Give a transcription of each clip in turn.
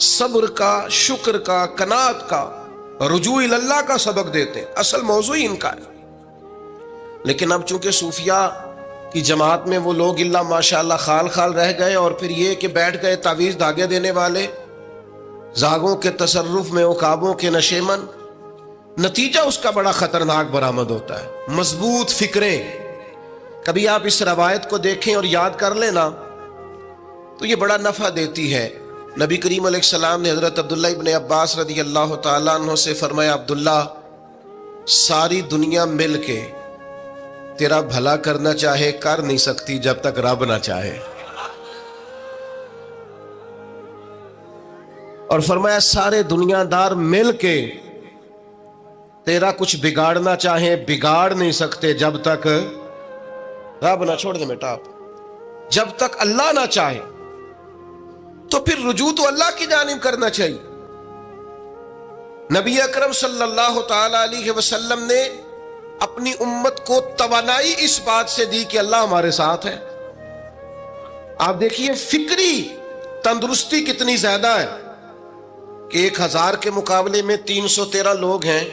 صبر کا، شکر کا، قناعت کا، رجوع اللہ کا سبق دیتے ہیں. اصل موضوع ہی ان کا ہے. لیکن اب چونکہ صوفیاء کی جماعت میں وہ لوگ اللہ ماشاءاللہ خال خال رہ گئے، اور پھر یہ کہ بیٹھ گئے تعویذ دھاگے دینے والے، زاغوں کے تصرف میں، عقابوں کے نشے من. نتیجہ اس کا بڑا خطرناک برآمد ہوتا ہے. مضبوط فکریں کبھی آپ اس روایت کو دیکھیں اور یاد کر لیں نا تو یہ بڑا نفع دیتی ہے. نبی کریم علیہ السلام نے حضرت عبداللہ ابن عباس رضی اللہ تعالیٰ عنہ سے فرمایا، عبداللہ، ساری دنیا مل کے تیرا بھلا کرنا چاہے کر نہیں سکتی جب تک رب نہ چاہے. اور فرمایا سارے دنیا دار مل کے تیرا کچھ بگاڑنا چاہیں بگاڑ نہیں سکتے جب تک رب نہ، چھوڑ دے بیٹا، آپ جب تک اللہ نہ چاہے. تو پھر رجوع تو اللہ کی جانب کرنا چاہیے. نبی اکرم صلی اللہ تعالی علیہ وسلم نے اپنی امت کو توانائی اس بات سے دی کہ اللہ ہمارے ساتھ ہے. آپ دیکھیے فکری تندرستی کتنی زیادہ ہے کہ 1000 کے مقابلے میں 313 لوگ ہیں.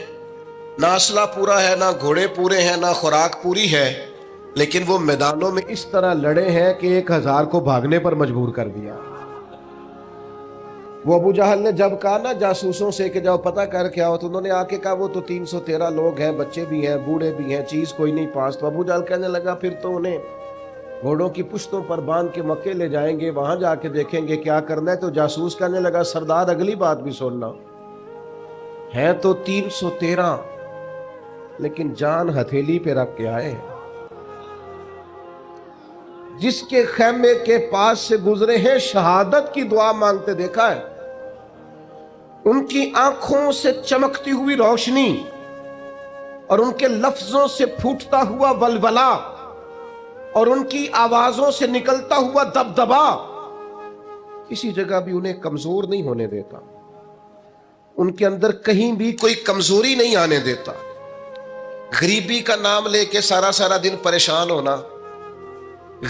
نہ اسلحہ پورا ہے، نہ گھوڑے پورے ہیں، نہ خوراک پوری ہے، لیکن وہ میدانوں میں اس طرح لڑے ہیں کہ 1000 کو بھاگنے پر مجبور کر دیا. وہ ابو جہل نے جب کہا نا جاسوسوں سے کہ جاؤ پتہ کر کے آؤ، تو انہوں نے آ کے کہا وہ تو 313 لوگ ہیں، بچے بھی ہیں، بوڑھے بھی ہیں، چیز کوئی نہیں پاس. تو ابو جہل کہنے لگا پھر تو انہیں گھوڑوں کی پشتوں پر باندھ کے مکے لے جائیں گے، وہاں جا کے دیکھیں گے کیا کرنا ہے. تو جاسوس کہنے لگا سردار اگلی بات بھی سننا، ہے تو 313 لیکن جان ہتھیلی پہ رکھ کے آئے. جس کے خیمے کے پاس سے گزرے ہیں شہادت کی دعا مانگتے دیکھا ہے. ان کی آنکھوں سے چمکتی ہوئی روشنی اور ان کے لفظوں سے پھوٹتا ہوا ولولہ اور ان کی آوازوں سے نکلتا ہوا دبدبا کسی جگہ بھی انہیں کمزور نہیں ہونے دیتا. ان کے اندر کہیں بھی کوئی کمزوری نہیں آنے دیتا. غریبی کا نام لے کے سارا دن پریشان ہونا،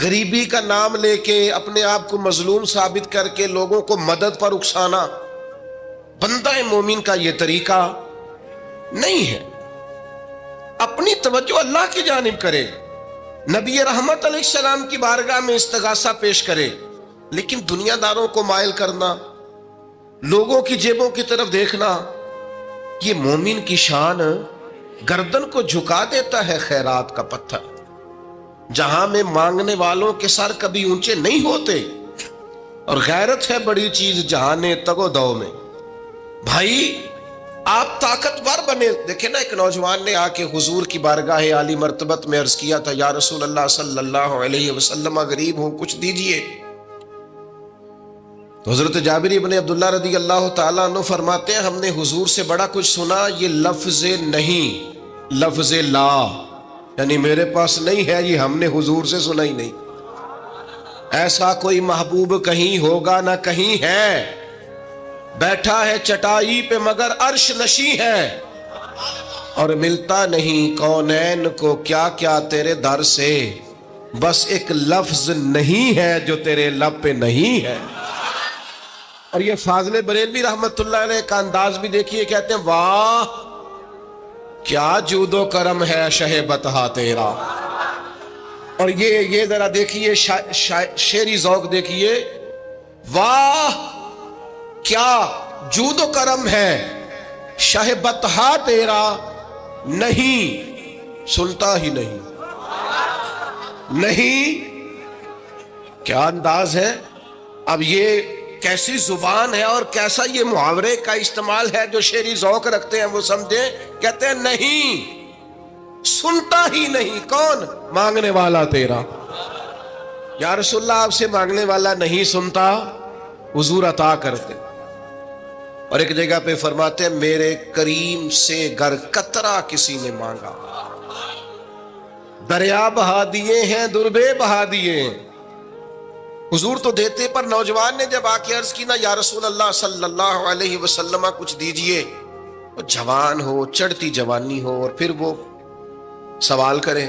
غریبی کا نام لے کے اپنے آپ کو مظلوم ثابت کر کے لوگوں کو مدد پر اکسانا بندہ مومن کا یہ طریقہ نہیں ہے. اپنی توجہ اللہ کی جانب کرے، نبی رحمت علیہ السلام کی بارگاہ میں استغاثہ پیش کرے. لیکن دنیا داروں کو مائل کرنا، لوگوں کی جیبوں کی طرف دیکھنا، یہ مومن کی شان گردن کو جھکا دیتا ہے. خیرات کا پتھر جہاں میں مانگنے والوں کے سر کبھی اونچے نہیں ہوتے، اور غیرت ہے بڑی چیز جہانے تگو دو میں. بھائی آپ طاقتور بنے. دیکھیں نا ایک نوجوان نے آ کے حضور کی بارگاہ عالی مرتبت میں عرض کیا تھا، یا رسول اللہ صلی اللہ علیہ وسلم غریب ہوں کچھ دیجئے. تو حضرت جابر ابن عبداللہ رضی اللہ تعالیٰ عنہ فرماتے ہیں ہم نے حضور سے بڑا کچھ سنا، یہ لفظ نہیں، لفظ لا، یعنی میرے پاس نہیں ہے، یہ ہم نے حضور سے سنا ہی نہیں. ایسا کوئی محبوب کہیں ہوگا نہ کہیں ہے، بیٹھا ہے چٹائی پہ مگر عرش نشیں ہے، اور ملتا نہیں کونین کو کیا کیا تیرے در سے، بس ایک لفظ نہیں ہے جو تیرے لب پہ نہیں ہے. اور یہ فاضل بریلوی رحمت اللہ علیہ کا انداز بھی دیکھیے، کہتے ہیں واہ کیا جود و کرم ہے شہ بتہا تیرا. اور یہ ذرا دیکھیے شعری ذوق دیکھیے، واہ کیا جود و کرم ہے شہ بتہا تیرا، نہیں سنتا ہی نہیں. نہیں کیا انداز ہے. اب یہ کیسی زبان ہے اور کیسا یہ محاورے کا استعمال ہے. جو شعری ذوق رکھتے ہیں وہ سمجھیں، کہتے ہیں نہیں سنتا ہی نہیں. کون؟ مانگنے والا تیرا. یا رسول اللہ آپ سے مانگنے والا نہیں سنتا، حضور عطا کرتے. اور ایک جگہ پہ فرماتے ہیں میرے کریم سے گر قطرہ کسی نے مانگا، دریا بہا دیے ہیں دربے بہا دیے ہیں. حضور تو دیتے، پر نوجوان نے جب آ کے عرض کی نا یا رسول اللہ صلی اللہ علیہ وسلم کچھ دیجئے، وہ جوان ہو، چڑھتی جوانی ہو، اور پھر وہ سوال کرے.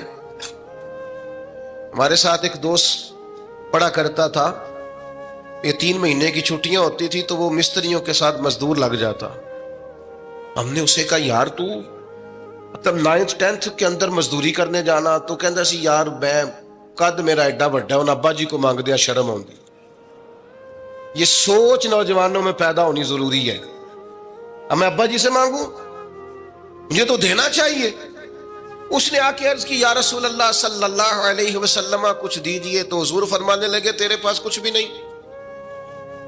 ہمارے ساتھ ایک دوست پڑھا کرتا تھا، یہ 3 مہینے کی چھٹیاں ہوتی تھی تو وہ مستریوں کے ساتھ مزدور لگ جاتا. ہم نے اسے کہا یار تو مطلب 9th 10th کے اندر مزدوری کرنے جانا, تو کہندا سی یار میں قد میرا ایڈا بڑا ہے, ان ابا جی کو مانگ دیا شرم آؤندی. یہ سوچ نوجوانوں میں پیدا ہونی ضروری ہے. اب میں ابا جی سے مانگوں, مجھے تو دینا چاہیے. اس نے آ کے عرض کی یا رسول اللہ صلی اللہ علیہ وسلم کچھ دیجئے, تو حضور فرمانے لگے تیرے پاس کچھ بھی نہیں.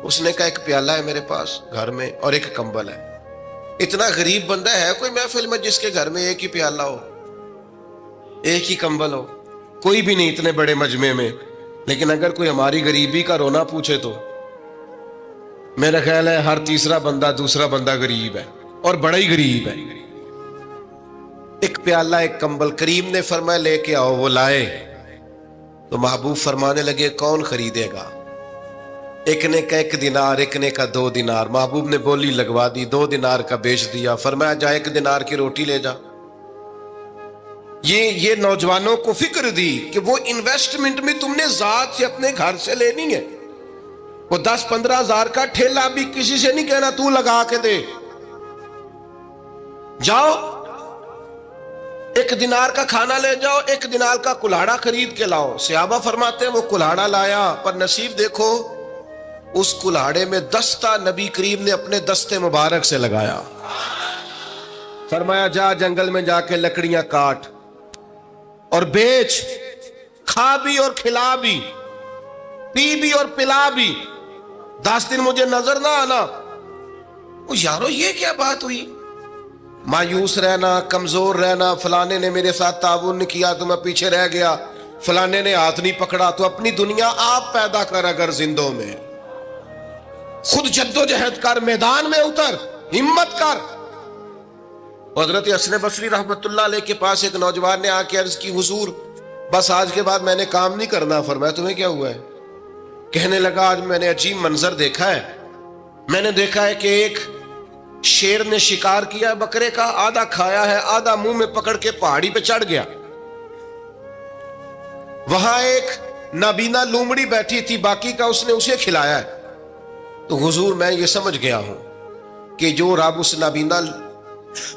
اس نے کہا ایک پیالہ ہے میرے پاس گھر میں اور ایک کمبل ہے. اتنا غریب بندہ ہے کوئی محفل میں جس کے گھر میں ایک ہی پیالہ ہو, ایک ہی کمبل ہو؟ کوئی بھی نہیں اتنے بڑے مجمع میں. لیکن اگر کوئی ہماری غریبی کا رونا پوچھے تو میرا خیال ہے ہر تیسرا بندہ دوسرا بندہ غریب ہے, اور بڑا ہی غریب ہے. ایک پیالہ ایک کمبل. کریم نے فرمایا لے کے آؤ. وہ لائے تو محبوب فرمانے لگے کون خریدے گا؟ ایک نے کا 1 دینار, ایک نے کا 2 دینار. محبوب نے بولی لگوا دی, 2 دینار کا بیچ دیا. فرمایا جا 1 دینار کی روٹی لے جا. یہ نوجوانوں کو فکر دی کہ وہ انویسٹمنٹ میں تم نے ذات سے اپنے گھر سے لینی ہے. وہ 10-15 ہزار کا ٹھیلا بھی کسی سے نہیں کہنا تو لگا کے دے. جاؤ 1 دینار کا کھانا لے جاؤ, 1 دینار کا کلاڑا خرید کے لاؤ. صحابہ فرماتے ہیں وہ کلاڑا لایا, پر نصیب دیکھو اس کلاڑے میں دستہ نبی کریم نے اپنے دستے مبارک سے لگایا. فرمایا جا جنگل میں جا کے لکڑیاں کاٹ اور بیچ, کھا بھی اور کھلا بھی, پی بھی اور پلا بھی, 10 دن مجھے نظر نہ آنا. وہ یارو یہ کیا بات ہوئی؟ مایوس رہنا, کمزور رہنا, فلانے نے میرے ساتھ تعاون نہیں کیا تو میں پیچھے رہ گیا, فلانے نے ہاتھ نہیں پکڑا. تو اپنی دنیا آپ پیدا کر, اگر زندوں میں خود جد و جہد کر, میدان میں اتر, ہمت کر. حضرت حسن بصری رحمت اللہ علیہ کے پاس ایک نوجوان نے آ کے عرض کی حضور بس آج کے بعد میں نے کام نہیں کرنا. فرمایا تمہیں کیا ہوا ہے؟ کہنے لگا آج میں نے عجیب منظر دیکھا ہے. میں نے دیکھا ہے کہ ایک شیر نے شکار کیا بکرے کا, آدھا کھایا ہے, آدھا منہ میں پکڑ کے پہاڑی پہ چڑھ گیا. وہاں ایک نابینا لومڑی بیٹھی تھی, باقی کا اس نے اسے کھلایا ہے. تو حضور میں یہ سمجھ گیا ہوں کہ جو رب اس نابینا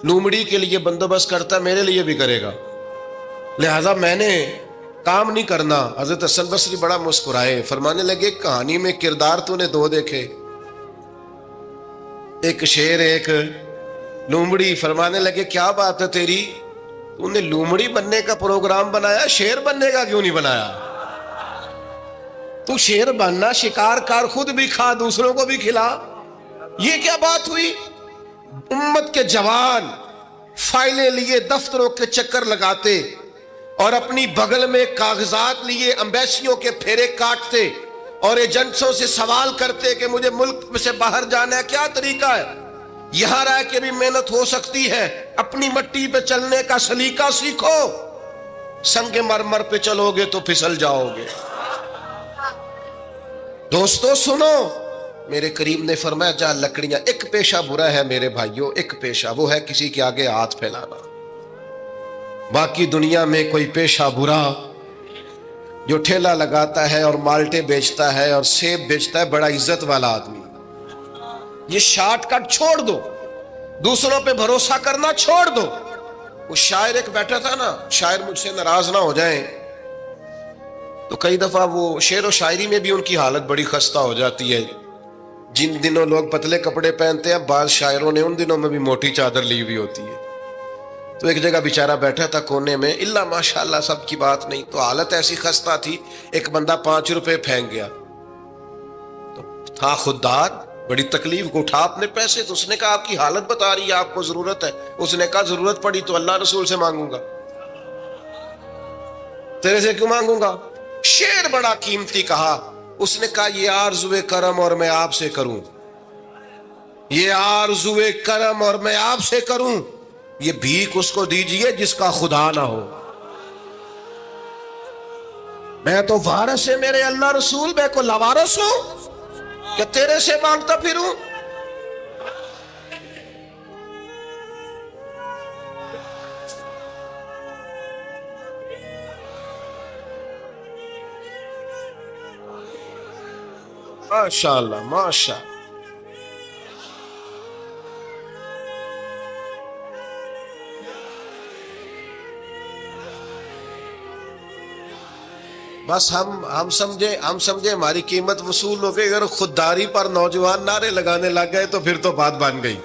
لومڑی کے لیے بندوبست کرتا میرے لیے بھی کرے گا, لہذا میں نے کام نہیں کرنا. حضرت حسن بصری بڑا مسکرائے, فرمانے لگے کہانی میں کردار تو نے 2 دیکھے, ایک شیر ایک لومڑی. فرمانے لگے کیا بات ہے تیری, تو نے لومڑی بننے کا پروگرام بنایا, شیر بننے کا کیوں نہیں بنایا؟ تو شیر بننا, شکار کر, خود بھی کھا دوسروں کو بھی کھلا. یہ کیا بات ہوئی؟ امت کے جوان فائلیں لیے دفتروں کے چکر لگاتے اور اپنی بغل میں کاغذات لیے امبیسیوں کے پھیرے کاٹتے اور ایجنٹوں سے سوال کرتے کہ مجھے ملک سے باہر جانا ہے, کیا طریقہ ہے؟ یہاں رہ کے بھی محنت ہو سکتی ہے, اپنی مٹی پہ چلنے کا سلیقہ سیکھو. سنگ مرمر پہ چلو گے تو پھسل جاؤ گے. دوستو سنو, میرے کریم نے فرمایا جا لکڑیاں. ایک پیشہ برا ہے میرے بھائیوں, ایک پیشہ, وہ ہے کسی کے آگے ہاتھ پھیلانا. باقی دنیا میں کوئی پیشہ برا جو ٹھیلا لگاتا ہے اور مالٹے بیچتا ہے اور سیب بیچتا ہے, بڑا عزت والا آدمی. یہ شارٹ کٹ چھوڑ دو, دوسروں پہ بھروسہ کرنا چھوڑ دو. وہ شاعر ایک بیٹھا تھا نا, شاعر مجھ سے ناراض نہ ہو جائیں, تو کئی دفعہ وہ شعر و شاعری میں بھی ان کی حالت بڑی خستہ ہو جاتی ہے. جن دنوں لوگ پتلے کپڑے پہنتے ہیں, بعض شاعروں نے ان دنوں میں بھی موٹی چادر لی ہوئی ہوتی ہے. تو ایک جگہ بیچارہ بیٹھا تھا کونے میں, اللہ ماشاءاللہ سب کی بات نہیں, تو حالت ایسی خستہ تھی. ایک بندہ 5 روپے پھینک گیا, تو تھا خوددار, بڑی تکلیف کو اٹھا اپنے پیسے. تو اس نے کہا آپ کی حالت بتا رہی ہے, آپ کو ضرورت ہے. اس نے کہا ضرورت پڑی تو اللہ رسول سے مانگوں گا, تیرے سے کیوں مانگوں گا؟ شعر بڑا قیمتی کہا. اس نے کہا یہ آرزوئے کرم اور میں آپ سے کروں, یہ آرزوئے کرم اور میں آپ سے کروں, یہ بھیک اس کو دیجئے جس کا خدا نہ ہو. میں تو وارث ہے میرے اللہ رسول, میں کو لاوارث ہوں کہ تیرے سے مانگتا پھروں. ماشاء اللہ ماشاء اللہ. بس ہم سمجھے ہماری قیمت وصول ہو گئی. اگر خودداری پر نوجوان نعرے لگانے لگ گئے تو پھر تو بات بن گئی.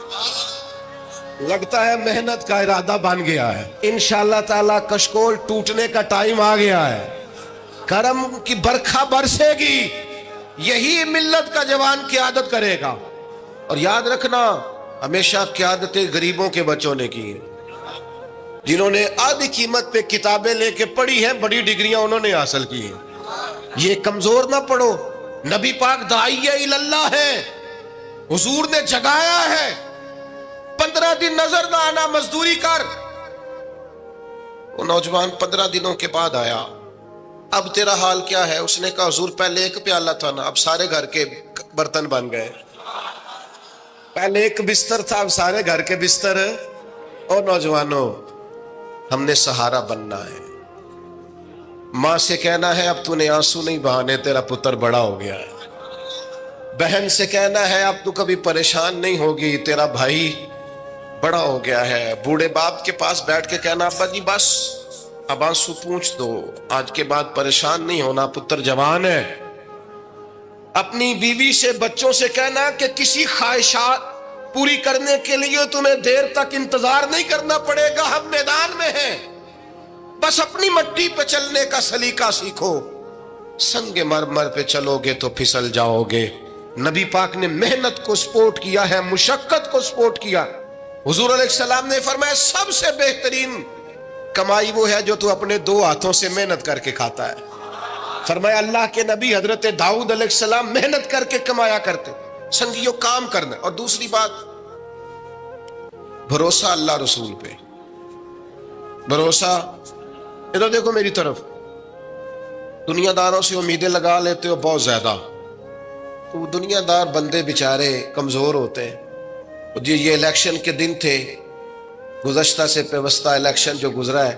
لگتا ہے محنت کا ارادہ بن گیا ہے. انشاءاللہ تعالی کشکول ٹوٹنے کا ٹائم آ گیا ہے. کرم کی برکھا برسے گی. یہی ملت کا جوان قیادت کرے گا. اور یاد رکھنا ہمیشہ قیادتیں غریبوں کے بچوں نے کی ہیں. جنہوں نے آدھی قیمت پہ کتابیں لے کے پڑھی ہیں, بڑی ڈگریاں انہوں نے حاصل کی ہیں. یہ کمزور نہ پڑھو. نبی پاک داعیہ اللہ ہے, حضور نے جگایا ہے. 15 دن نظر نہ آنا, مزدوری کر. وہ نوجوان 15 دنوں کے بعد آیا. اب تیرا حال کیا ہے؟ اس نے کہا حضور پہلے ایک پیالہ تھا نا, اب سارے گھر کے برتن بن گئے. پہلے ایک بستر تھا, اب سارے گھر کے بستر. اور نوجوانوں, ہم نے سہارا بننا ہے. ماں سے کہنا ہے اب تو نے آنسو نہیں بہانے, تیرا پتر بڑا ہو گیا ہے. بہن سے کہنا ہے اب تو کبھی پریشان نہیں ہوگی, تیرا بھائی بڑا ہو گیا ہے. بوڑھے باپ کے پاس بیٹھ کے کہنا ابا جی بس اب آنسو پوچھ دو, آج کے بعد پریشان نہیں ہونا, پتر جوان ہے. اپنی بیوی سے بچوں سے کہنا کہ کسی خواہشات پوری کرنے کے لیے تمہیں دیر تک انتظار نہیں کرنا پڑے گا, ہم میدان میں ہیں. بس اپنی مٹی پہ چلنے کا سلیقہ سیکھو. سنگ مرمر پہ چلو گے تو پھسل جاؤ گے. نبی پاک نے محنت کو سپورٹ کیا ہے, مشقت کو سپورٹ کیا. حضور علیہ السلام نے فرمایا سب سے بہترین کمائی وہ ہے جو تو اپنے 2 ہاتھوں سے محنت کر کے کھاتا ہے. فرمایا اللہ کے نبی حضرت داؤد علیہ السلام محنت کر کے کمایا کرتے. سنگیوں کام کرنا. اور دوسری بات بھروسہ اللہ رسول پہ. بھروسہ, ادھر دیکھو میری طرف. دنیا داروں سے امیدیں لگا لیتے ہو بہت زیادہ, تو دنیا دار بندے بیچارے کمزور ہوتے ہیں. جی یہ الیکشن کے دن تھے, گزشتہ سے پیوستہ الیکشن جو گزرا ہے,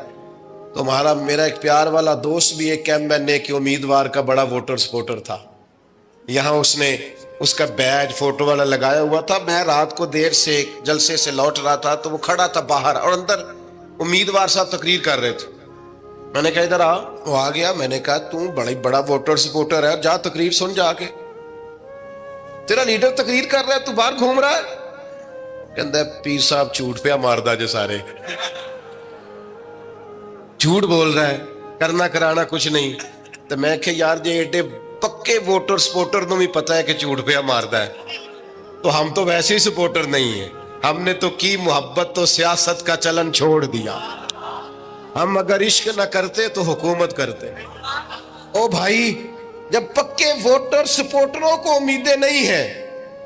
تو میرا ایک پیار والا دوست بھی ایک ایم کے امیدوار کا بڑا ووٹر سپورٹر تھا. یہاں اس نے اس کا بیج فوٹو والا لگایا ہوا تھا. میں رات کو دیر سے جلسے سے لوٹ رہا تھا تو وہ کھڑا تھا باہر, اور اندر امیدوار صاحب تقریر کر رہے تھے. میں نے کہا ادھر آ. وہ آ گیا. میں نے کہا تو بڑا ووٹر سپورٹر ہے, جا تقریر سن جا کے. تیرا لیڈر تقریر کر رہا ہے, تو باہر گھوم رہا ہے. کہندا ہے پیر صاحب جھوٹ پہ ماردا جے سارے, جھوٹ بول رہا ہے, کرنا کرانا کچھ نہیں. تو میں کہ یار جی ایڈے پکے ووٹر سپورٹر نو بھی پتا ہے کہ جھوٹ پہ ماردا ہے, تو ہم تو ویسے ہی سپورٹر نہیں ہیں. ہم نے تو کی محبت تو سیاست کا چلن چھوڑ دیا. ہم اگر عشق نہ کرتے تو حکومت کرتے. او بھائی, جب پکے ووٹر سپورٹروں کو امیدیں نہیں ہیں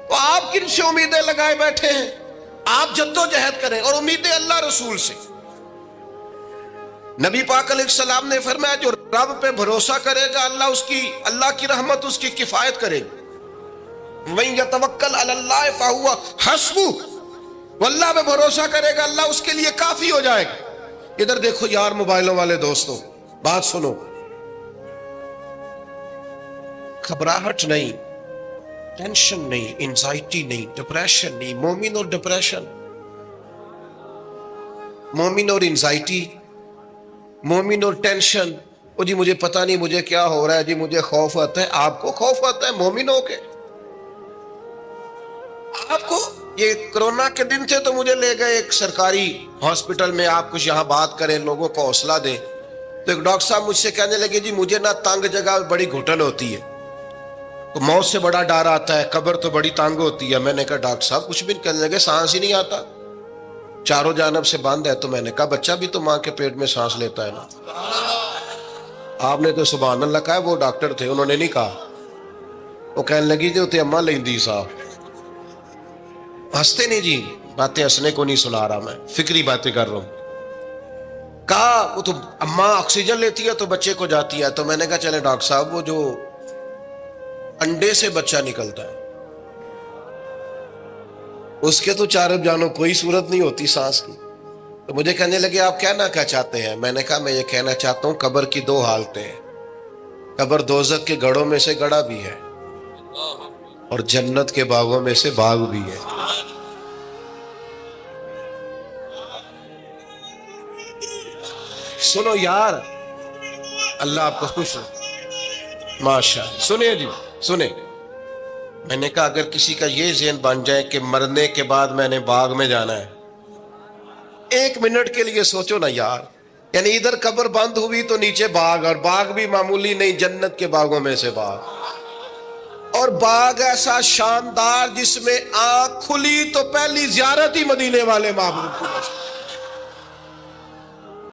تو آپ کن سے امیدیں لگائے بیٹھے ہیں؟ آپ جدوجہد کریں, اور امیدیں اللہ رسول سے. نبی پاک علیہ السلام نے فرمایا جو رب پہ بھروسہ کرے گا اللہ کی رحمت اس کی کفایت کرے گی. وَإِن يَتَوَكَّلْ عَلَى اللَّهِ فَهُوَ حَسْبُهُ, وہ اللہ پہ بھروسہ کرے گا اللہ اس کے لیے کافی ہو جائے گا. ادھر دیکھو یار موبائلوں والے دوستوں, بات سنو. گھبراہٹ نہیں, ٹینشن نہیں, انزائٹی نہیں, ڈپریشن نہیں. مومن اور ڈپریشن, مومن اور انزائٹی, مومن اور ٹینشن. او جی مجھے پتہ نہیں مجھے کیا ہو رہا ہے, جی مجھے خوف آتا ہے. آپ کو خوف آتا ہے مومن ہو کے؟ آپ کو یہ کرونا کے دن تھے تو مجھے لے گئے ایک سرکاری ہاسپٹل میں, آپ کچھ یہاں بات کریں, لوگوں کو حوصلہ دیں. تو ایک ڈاکٹر صاحب مجھ سے کہنے لگے جی مجھے نہ تنگ جگہ بڑی گھٹن ہوتی ہے, تو موت سے بڑا ڈر آتا ہے, قبر تو بڑی تنگ ہوتی ہے. میں نے کہا ڈاکٹر صاحب کچھ بھی. کہنے لگے سانس ہی نہیں آتا, چاروں جانب سے بند ہے. تو میں نے کہا بچہ بھی تو ماں کے پیٹ میں سانس لیتا ہے نا. آپ نے تو سبحان اللہ کہا. وہ ڈاکٹر تھے, انہوں نے نہیں کہا. وہ کہنے لگی جو تے اماں لیندی صاحب. ہنستے نہیں جی, باتیں ہنسنے کو نہیں سنا رہا, میں فکری باتیں کر رہا ہوں. کہا وہ تو اماں آکسیجن لیتی ہے تو بچے کو جاتی ہے. تو میں نے کہا چلے ڈاکٹر صاحب وہ جو انڈے سے بچہ نکلتا ہے اس کے تو چاروں جانوں کوئی صورت نہیں ہوتی سانس کی. تو مجھے کہنے لگے آپ کہنا کیا چاہتے ہیں؟ میں نے کہا میں یہ کہنا چاہتا ہوں قبر کی 2 حالتیں ہیں. قبر دوزخ کے گڑھوں میں سے گڑھا بھی ہے, اور جنت کے باغوں میں سے باغ بھی ہے. سنو یار، اللہ آپ کو خوش ہو. ماشاء اللہ. سنیں جی، سنیں. میں نے کہا اگر کسی کا یہ ذہن بن جائے کہ مرنے کے بعد میں نے باغ میں جانا ہے، 1 منٹ کے لیے سوچو نا یار. یعنی ادھر قبر بند ہوئی تو نیچے باغ، اور باغ بھی معمولی نہیں، جنت کے باغوں میں سے باغ. اور باغ ایسا شاندار جس میں آنکھ کھلی تو پہلی زیارت ہی مدینے والے معبود کی.